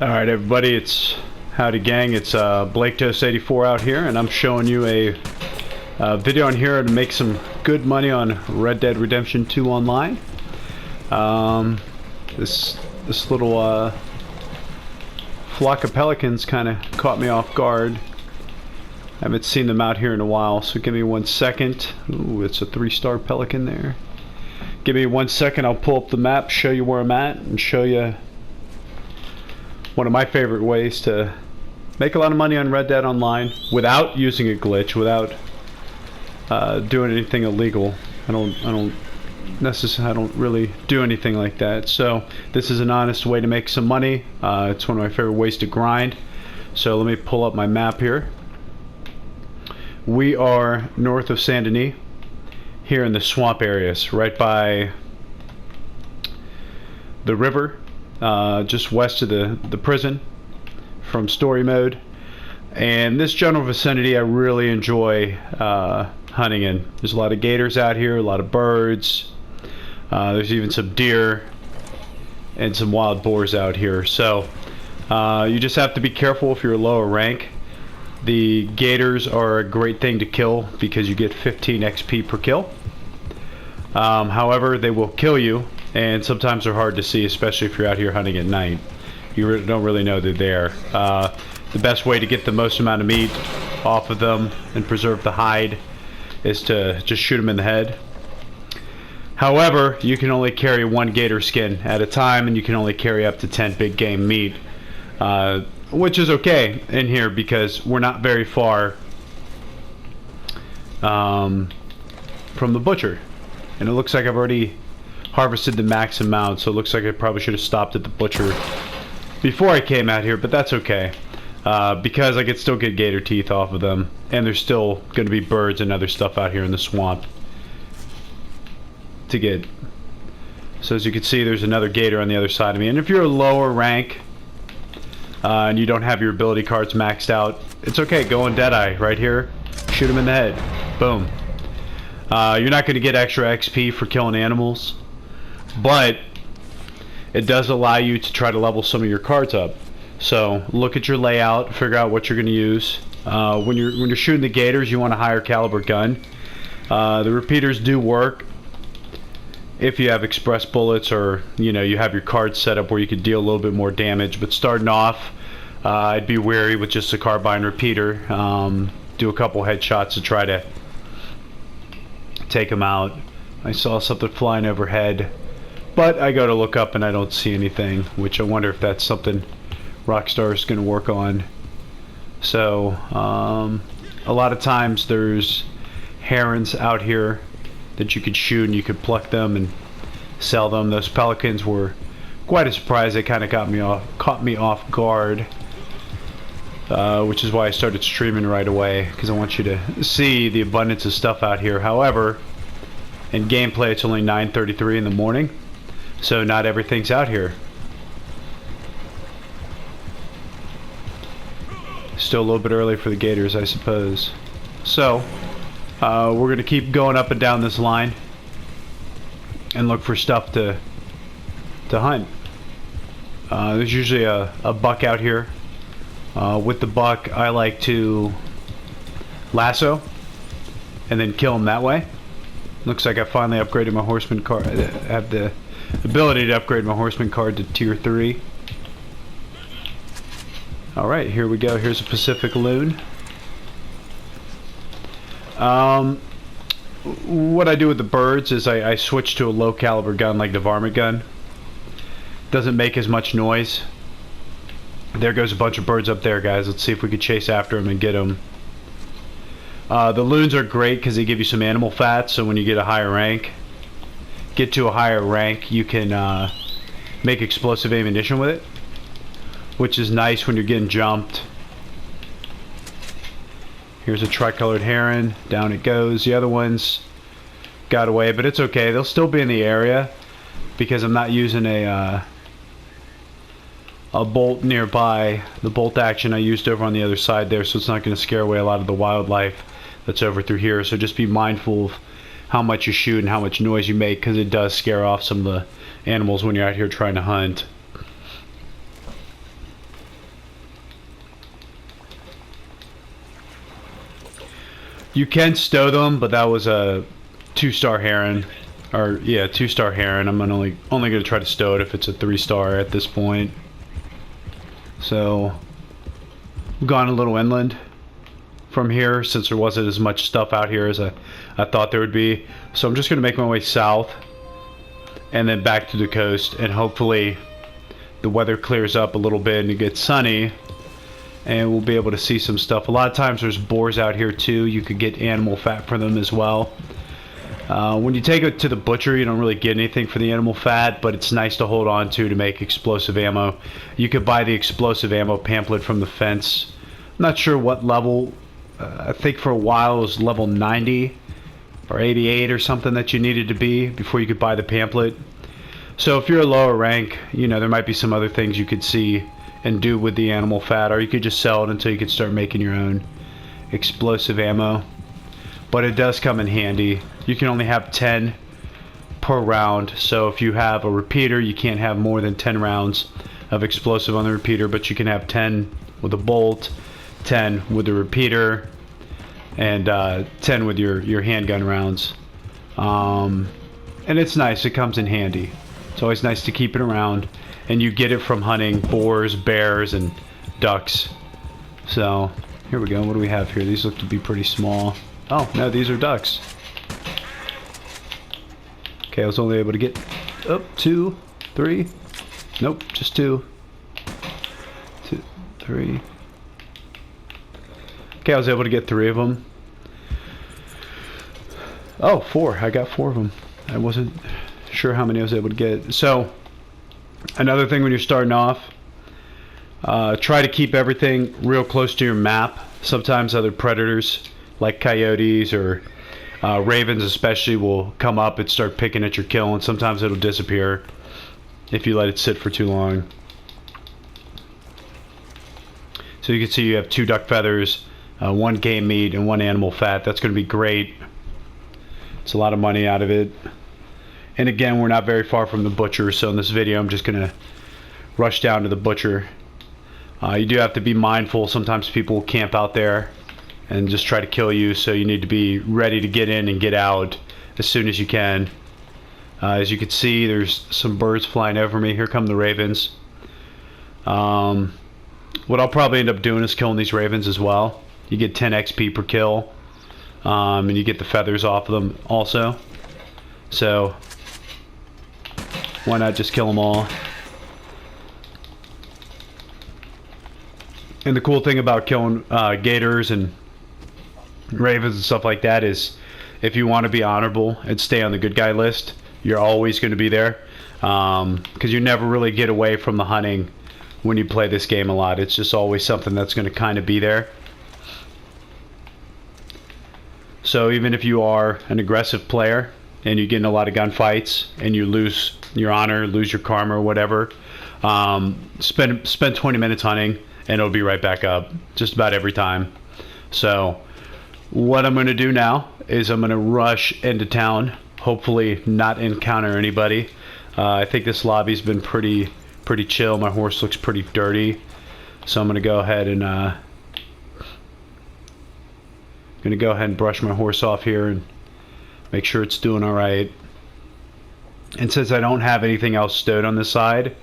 Alright everybody, it's howdy gang, it's Blaketos84 out here, and I'm showing you a video on here to make some good money on Red Dead Redemption 2 online. This little flock of pelicans kind of caught me off guard. I haven't seen them out here in a while, so give me 1 second. Ooh, it's a 3-star pelican there. Give me 1 second, I'll pull up the map, show you where I'm at, and show you one of my favorite ways to make a lot of money on Red Dead Online without using a glitch, without doing anything illegal. I don't really do anything like that. So this is an honest way to make some money. It's one of my favorite ways to grind. So let me pull up my map here. We are north of Saint Denis, here in the swamp areas, right by the river. Just west of the prison from story mode, and this general vicinity I really enjoy hunting in. There's a lot of gators out here, a lot of birds, there's even some deer and some wild boars out here. So you just have to be careful if you're a lower rank. The gators are a great thing to kill because you get 15 XP per kill. However, they will kill you, and sometimes they're hard to see, especially if you're out here hunting at night. You don't really know they're there. The best way to get the most amount of meat off of them and preserve the hide is to just shoot them in the head. However, you can only carry 1 gator skin at a time, and you can only carry up to 10 big game meat, which is okay in here because we're not very far from the butcher. And it looks like I've already harvested the max amount, so it looks like I probably should have stopped at the butcher before I came out here, but that's okay, because I could still get gator teeth off of them, and there's still going to be birds and other stuff out here in the swamp to get. So as you can see, there's another gator on the other side of me, and if you're a lower rank and you don't have your ability cards maxed out, it's okay. Go on Deadeye right here, shoot him in the head, boom. You're not going to get extra XP for killing animals, but it does allow you to try to level some of your cards up. So look at your layout, figure out what you're going to use. When you're shooting the gators, you want a higher caliber gun. The repeaters do work if you have express bullets, or you have your cards set up where you could deal a little bit more damage. But starting off, I'd be wary with just a carbine repeater. Do a couple headshots to try to take them out. I saw something flying overhead, but I go to look up and I don't see anything, which I wonder if that's something Rockstar is going to work on. So a lot of times there's herons out here that you could shoot, and you could pluck them and sell them. Those pelicans were quite a surprise. They kind of caught me off guard, which is why I started streaming right away, because I want you to see the abundance of stuff out here. However, in gameplay it's only 9:33 in the morning, so not everything's out here. Still a little bit early for the gators, I suppose. So we're gonna keep going up and down this line and look for stuff to hunt. There's usually a buck out here. With the buck, I like to lasso and then kill him that way. Looks like I finally upgraded my horseman card. I have the ability to upgrade my horseman card to tier 3. Alright, here we go. Here's a Pacific loon. What I do with the birds is I switch to a low caliber gun like the varmint gun. Doesn't make as much noise. There goes a bunch of birds up there, guys. Let's see if we can chase after them and get them. The loons are great because they give you some animal fat, so when you get to a higher rank, you can make explosive ammunition with it, which is nice when you're getting jumped. Here's a tricolored heron. Down it goes. The other ones got away, but it's okay. They'll still be in the area because I'm not using a bolt nearby. The bolt action I used over on the other side there, so it's not going to scare away a lot of the wildlife that's over through here. So just be mindful of how much you shoot and how much noise you make, because it does scare off some of the animals when you're out here trying to hunt. You can stow them, but that was a 2-star heron. Or, yeah, 2-star heron. I'm only going to try to stow it if it's a 3-star at this point. So, we've gone a little inland from here since there wasn't as much stuff out here as I thought there would be. So I'm just going to make my way south and then back to the coast, and hopefully the weather clears up a little bit and it gets sunny and we'll be able to see some stuff. A lot of times there's boars out here too. You could get animal fat for them as well. When you take it to the butcher, you don't really get anything for the animal fat, but it's nice to hold on to make explosive ammo. You could buy the explosive ammo pamphlet from the fence. I'm not sure what level. I think for a while it was level 90 or 88 or something that you needed to be before you could buy the pamphlet. So if you're a lower rank, you know, there might be some other things you could see and do with the animal fat, or you could just sell it until you could start making your own explosive ammo. But it does come in handy. You can only have 10 per round, so if you have a repeater, you can't have more than 10 rounds of explosive on the repeater, but you can have 10 with a bolt, 10 with the repeater, and 10 with your handgun rounds. And it's nice, it comes in handy. It's always nice to keep it around, and you get it from hunting boars, bears, and ducks. So here we go. What do we have here? These look to be pretty small. Oh no, these are ducks. Okay, I was only able to get up 2, 3. Nope, just 2. 2, 3. Okay, I was able to get 3 of them. Oh, 4. I got 4 of them. I wasn't sure how many I was able to get. So, another thing when you're starting off, try to keep everything real close to your map. Sometimes other predators, like coyotes or ravens especially, will come up and start picking at your kill, and sometimes it'll disappear if you let it sit for too long. So you can see you have 2 duck feathers, 1 game meat, and 1 animal fat. That's going to be great. It's a lot of money out of it. And again, we're not very far from the butcher, so in this video I'm just going to rush down to the butcher. You do have to be mindful. Sometimes people camp out there and just try to kill you, so you need to be ready to get in and get out as soon as you can. As you can see, there's some birds flying over me. Here come the ravens. What I'll probably end up doing is killing these ravens as well. You get 10 XP per kill, and you get the feathers off of them also. So why not just kill them all? And the cool thing about killing gators and ravens and stuff like that is, if you want to be honorable and stay on the good guy list, you're always going to be there, because you never really get away from the hunting when you play this game a lot. It's just always something that's going to kind of be there. So even if you are an aggressive player and you get in a lot of gunfights and you lose your honor, lose your karma or whatever, spend 20 minutes hunting and it'll be right back up just about every time. So what I'm going to do now is I'm going to rush into town, hopefully not encounter anybody. I think this lobby's been pretty chill. My horse looks pretty dirty, so I'm going to go ahead and brush my horse off here and make sure it's doing all right. And since I don't have anything else stowed on this side,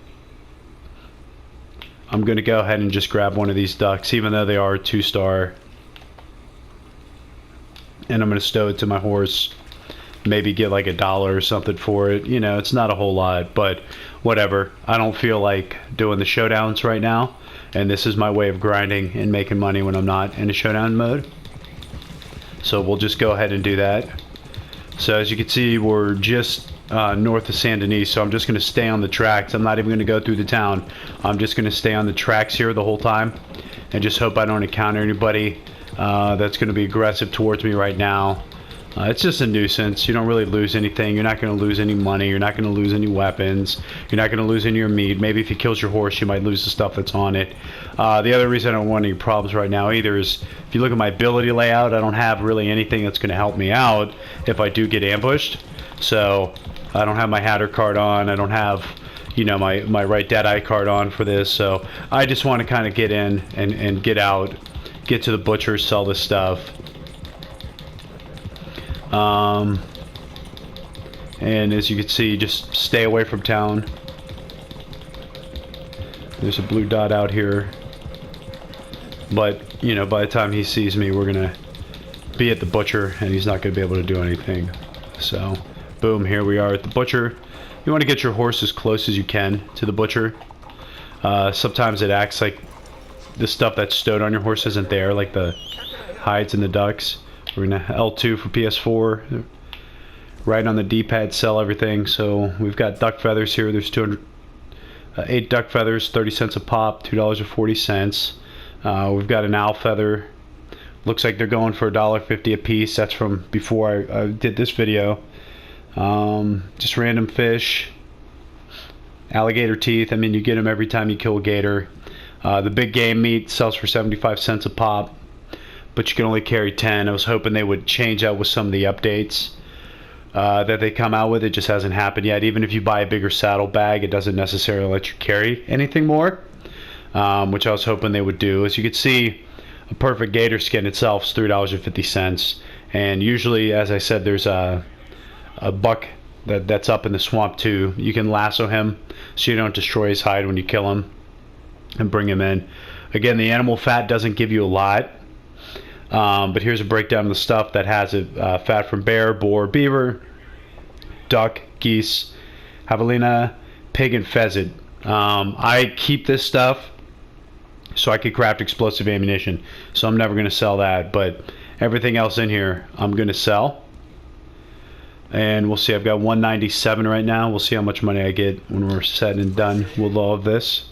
I'm going to go ahead and just grab one of these ducks, even though they are a 2-star. And I'm going to stow it to my horse. Maybe get like $1 or something for it. You know, it's not a whole lot, but whatever. I don't feel like doing the showdowns right now. And this is my way of grinding and making money when I'm not in a showdown mode. So we'll just go ahead and do that. So as you can see, we're just north of Saint Denis, so I'm just going to stay on the tracks. I'm not even going to go through the town. I'm just going to stay on the tracks here the whole time and just hope I don't encounter anybody that's going to be aggressive towards me right now. It's just a nuisance. You don't really lose anything. You're not going to lose any money. You're not going to lose any weapons. You're not going to lose any of your meat. Maybe if he kills your horse, you might lose the stuff that's on it. The other reason I don't want any problems right now either is, if you look at my ability layout, I don't have really anything that's going to help me out if I do get ambushed. So I don't have my Hatter card on. I don't have, you know, my right Deadeye card on for this. So I just want to kind of get in and get out, get to the butcher, sell this stuff, And as you can see, just stay away from town. There's a blue dot out here. But, you know, by the time he sees me, we're gonna be at the butcher, and he's not gonna be able to do anything. So, boom, here we are at the butcher. You want to get your horse as close as you can to the butcher. Sometimes it acts like the stuff that's stowed on your horse isn't there, like the hides and the ducks. We're gonna L2 for PS4. Right on the D-pad, sell everything. So we've got duck feathers here. There's 8 duck feathers, 30 cents a pop, $2.40. We've got an owl feather. Looks like they're going for $1.50 a piece. That's from before I did this video. Just random fish. Alligator teeth. I mean, you get them every time you kill a gator. The big game meat sells for 75 cents a pop, but you can only carry 10. I was hoping they would change that with some of the updates that they come out with. It just hasn't happened yet. Even if you buy a bigger saddle bag, it doesn't necessarily let you carry anything more, which I was hoping they would do. As you can see, a perfect gator skin itself is $3.50, and usually, as I said, there's a buck that's up in the swamp too. You can lasso him so you don't destroy his hide when you kill him and bring him in. Again, the animal fat doesn't give you a lot. But here's a breakdown of the stuff that has it. Fat from bear, boar, beaver, duck, geese, javelina, pig, and pheasant. I keep this stuff so I could craft explosive ammunition. So I'm never going to sell that. But everything else in here, I'm going to sell. And we'll see. I've got 197 right now. We'll see how much money I get when we're set and done with all of this.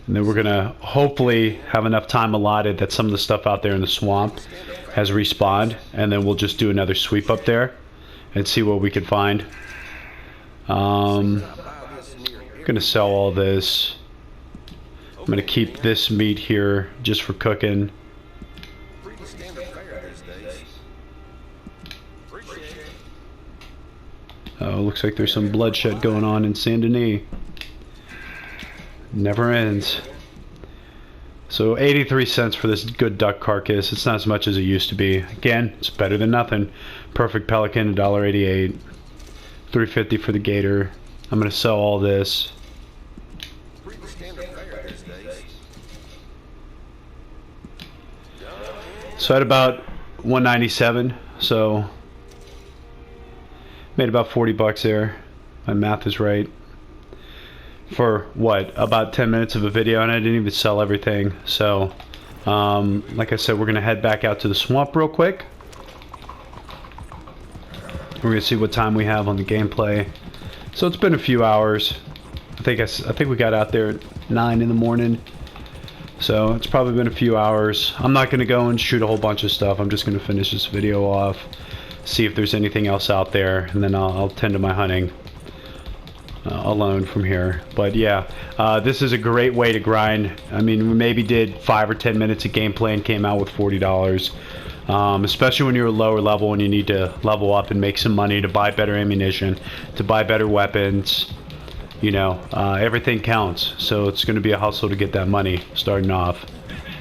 And then we're gonna hopefully have enough time allotted that some of the stuff out there in the swamp has respawned, and then we'll just do another sweep up there and see what we can find. I'm gonna sell all this. I'm gonna keep this meat here just for cooking. Oh, looks like there's some bloodshed going on in Saint Denis. Never ends. So 83 cents for this good duck carcass. It's not as much as it used to be. Again, it's better than nothing. Perfect pelican, $1.88. $3.50 for the gator. I'm gonna sell all this. So at about 197. So made about 40 bucks there. My math is right. For what, about 10 minutes of a video, and I didn't even sell everything. So like I said, we're gonna head back out to the swamp real quick. We're gonna see what time we have on the gameplay. So it's been a few hours. I think we got out there at 9 in the morning, so it's probably been a few hours. I'm not gonna go and shoot a whole bunch of stuff. I'm just gonna finish this video off, see if there's anything else out there, and then I'll tend to my hunting alone from here. But yeah, this is a great way to grind. I mean, we maybe did 5 or 10 minutes of gameplay and came out with $40. Especially when you're a lower level and you need to level up and make some money to buy better ammunition, to buy better weapons. You know, everything counts. So it's going to be a hustle to get that money starting off,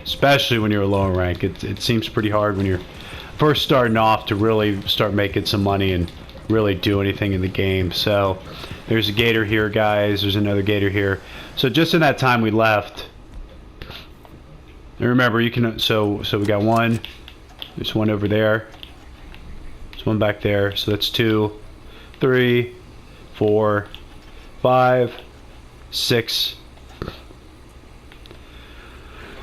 especially when you're a lower rank. It seems pretty hard when you're first starting off to really start making some money and really do anything in the game. So there's a gator here, guys. There's another gator here. So just in that time we left, and remember, you can, so we got one. There's one over there. There's one back there. So that's 2, 3, 4, 5, 6.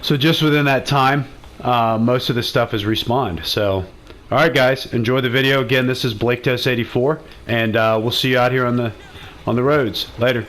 So just within that time, most of the stuff is respawned. So alright guys, enjoy the video. Again, this is Blaketos84, and we'll see you out here on the roads. Later.